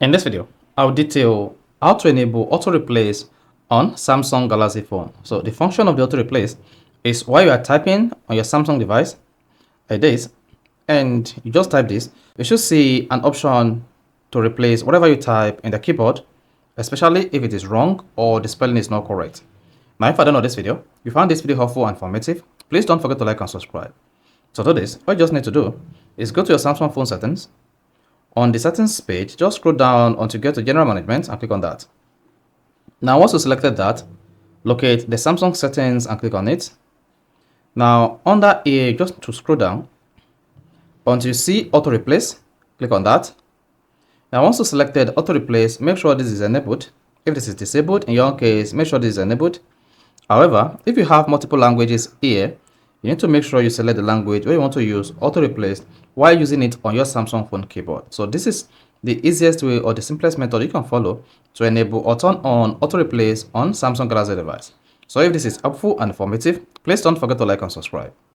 In this video, I'll detail how to enable auto replace on Samsung Galaxy phone. So the function of the auto replace is while you are typing on your Samsung device like this, and you just type this, you should see an option to replace whatever you type in the keyboard, especially if it is wrong or the spelling is not correct. Now, if I don't know this video, you found this video helpful and informative, please don't forget to like and subscribe. So to do this, all you just need to do is go to your Samsung phone settings. On the settings page, just scroll down until you get to general management and click on that. Now, once you selected that, locate the Samsung settings and click on it. Now, under here, just to scroll down until you see auto replace, click on that. Now, once you selected auto replace, make sure this is enabled. If this is disabled, in your case, make sure this is enabled. However, if you have multiple languages here, you need to make sure you select the language where you want to use auto replace while using it on your Samsung phone keyboard. So this is the easiest way or the simplest method you can follow to enable or turn on auto replace on Samsung Galaxy device. So if this is helpful and informative, please don't forget to like and subscribe.